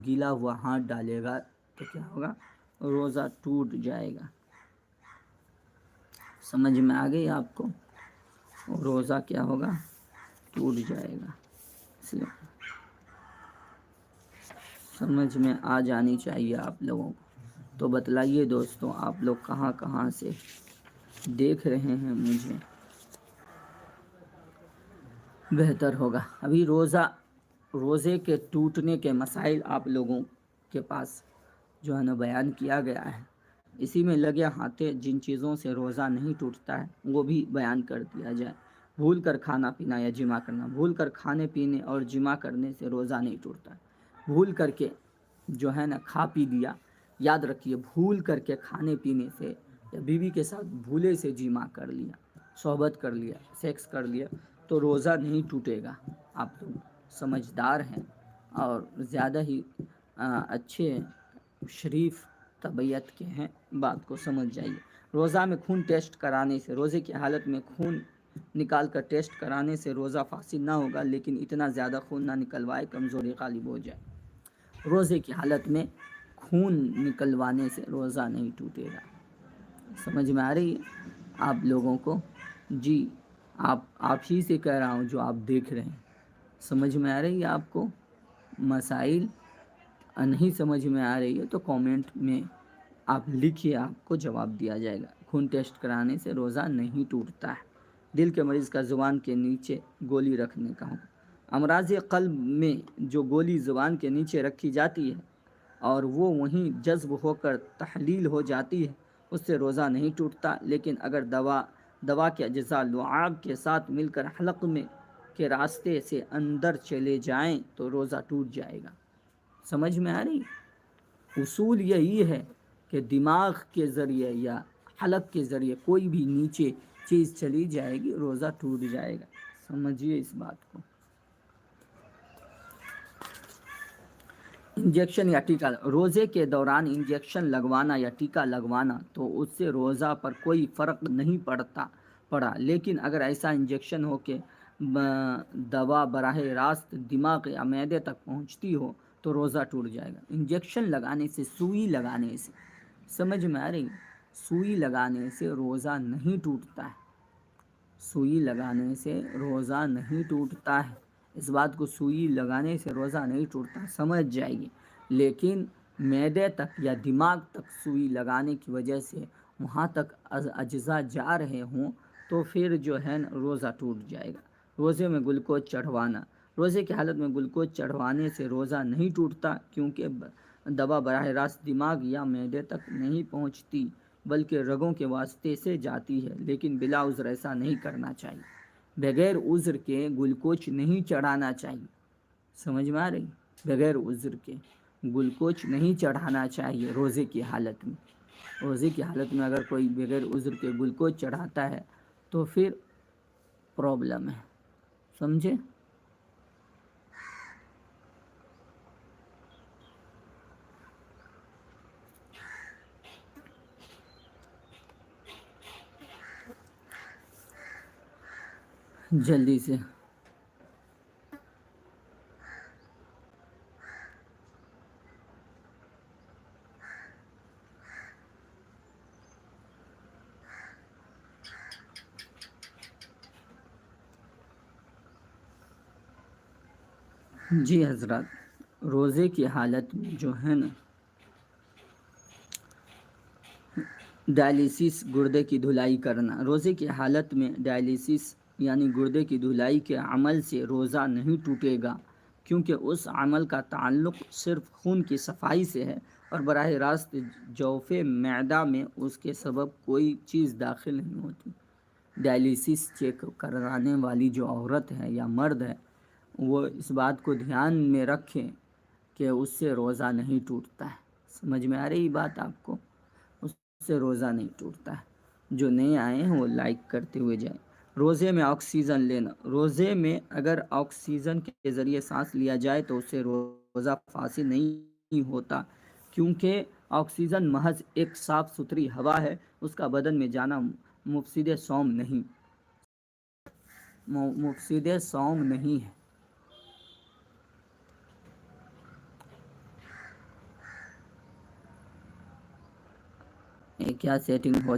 گیلا ہوا ہاتھ ڈالے گا تو کیا ہوگا؟ روزہ ٹوٹ جائے گا۔ سمجھ میں آ گئی آپ کو؟ روزہ کیا ہوگا؟ ٹوٹ جائے گا۔ اس لیے سمجھ میں آ جانی چاہیے آپ لوگوں کو۔ تو بتلائیے دوستوں، آپ لوگ کہاں کہاں سے دیکھ رہے ہیں مجھے؟ بہتر ہوگا۔ ابھی روزے کے ٹوٹنے کے مسائل آپ لوگوں کے پاس جو ہے نا بیان کیا گیا ہے، اسی میں لگے ہاتھے جن چیزوں سے روزہ نہیں ٹوٹتا ہے وہ بھی بیان کر دیا جائے۔ بھول کر کھانا پینا یا جمع کرنا، بھول کر کھانے پینے اور جمع کرنے سے روزہ نہیں ٹوٹتا ہے۔ بھول کر کے جو ہے نا کھا پی لیا، یاد رکھیے بھول کر کے کھانے پینے سے یا بیوی کے ساتھ بھولے سے جمع کر لیا، صحبت کر لیا، سیکس کر لیا تو روزہ نہیں ٹوٹے گا۔ آپ لوگ سمجھدار ہیں اور زیادہ ہی اچھے شریف طبیعت کے ہیں، بات کو سمجھ جائیے۔ روزہ میں خون ٹیسٹ کرانے سے، روزے کی حالت میں خون نکال کر ٹیسٹ کرانے سے روزہ فاسد نہ ہوگا، لیکن اتنا زیادہ خون نہ نکلوائے کمزوری غالب ہو جائے۔ روزے کی حالت میں خون نکلوانے سے روزہ نہیں ٹوٹے گا۔ سمجھ میں آ رہی ہے آپ لوگوں کو؟ جی آپ ہی سے کہہ رہا ہوں جو آپ دیکھ رہے ہیں۔ سمجھ میں آ رہی ہے آپ کو مسائل؟ نہیں سمجھ میں آ رہی ہے تو کامنٹ میں آپ لکھیے، آپ کو جواب دیا جائے گا۔ خون ٹیسٹ کرانے سے روزہ نہیں ٹوٹتا ہے۔ دل کے مریض کا زبان کے نیچے گولی رکھنے کا حکم۔ امراض قلب میں جو گولی زبان کے نیچے رکھی جاتی ہے اور وہ وہیں جذب ہو کر تحلیل ہو جاتی ہے، اس سے روزہ نہیں ٹوٹتا، لیکن اگر دوا کے اجزاء لعاب کے ساتھ مل کر حلق میں کے راستے سے اندر چلے جائیں تو روزہ ٹوٹ جائے گا۔ سمجھ میں آ رہی؟ اصول یہی ہے کہ دماغ کے ذریعے یا حلق کے ذریعے کوئی بھی نیچے چیز چلی جائے گی، روزہ ٹوٹ جائے گا۔ سمجھیے اس بات کو۔ انجیکشن یا ٹیکہ، روزے کے دوران انجیکشن لگوانا یا ٹیکہ لگوانا تو اس سے روزہ پر کوئی فرق نہیں پڑا، لیکن اگر ایسا انجیکشن ہو کہ دوا براہ راست دماغ یا معدے تک پہنچتی ہو تو روزہ ٹوٹ جائے گا۔ انجیکشن لگانے سے، سوئی لگانے سے، سمجھ میں آ رہی؟ سوئی لگانے سے روزہ نہیں ٹوٹتا ہے۔ سوئی لگانے سے روزہ نہیں ٹوٹتا ہے۔ اس بات کو، سوئی لگانے سے روزہ نہیں ٹوٹتا سمجھ جائیے، لیکن معدے تک یا دماغ تک سوئی لگانے کی وجہ سے وہاں تک اجزاء جا رہے ہوں تو پھر جو ہے روزہ ٹوٹ جائے گا۔ روزے میں گلوکوز چڑھوانا، روزے کی حالت میں گلوکوز چڑھوانے سے روزہ نہیں ٹوٹتا، کیونکہ دوا براہ راست دماغ یا معدے تک نہیں پہنچتی بلکہ رگوں کے واسطے سے جاتی ہے، لیکن بلا عذر ایسا نہیں کرنا چاہیے۔ بغیر عذر کے گلوکوز نہیں چڑھانا چاہیے۔ سمجھ میں آ رہی؟ بغیر عذر کے گلوکوز نہیں چڑھانا چاہیے روزے کی حالت میں۔ روزے کی حالت میں اگر کوئی بغیر عذر کے گلوکوز چڑھاتا ہے تو پھر پرابلم ہے۔ سمجھے؟ جلدی سے۔ جی حضرات، روزے کی حالت میں جو ہے نا ڈائلیسس، گردے کی دھلائی کرنا، روزے کی حالت میں ڈائلیسس یعنی گردے کی دھلائی کے عمل سے روزہ نہیں ٹوٹے گا، کیونکہ اس عمل کا تعلق صرف خون کی صفائی سے ہے اور براہ راست جوف معدہ میں اس کے سبب کوئی چیز داخل نہیں ہوتی۔ ڈائلیسس چیک کرانے والی جو عورت ہے یا مرد ہے وہ اس بات کو دھیان میں رکھیں کہ اس سے روزہ نہیں ٹوٹتا ہے۔ سمجھ میں آ رہی بات آپ کو؟ اس سے روزہ نہیں ٹوٹتا ہے۔ جو نئے آئے ہیں وہ لائک کرتے ہوئے جائیں۔ روزے میں آکسیجن لینا، روزے میں اگر آکسیجن کے ذریعے سانس لیا جائے تو اس سے روزہ فاسد نہیں ہوتا، کیونکہ آکسیجن محض ایک صاف ستھری ہوا ہے، اس کا بدن میں جانا مفسد صوم نہیں ہے۔ کیا سیٹنگ ہو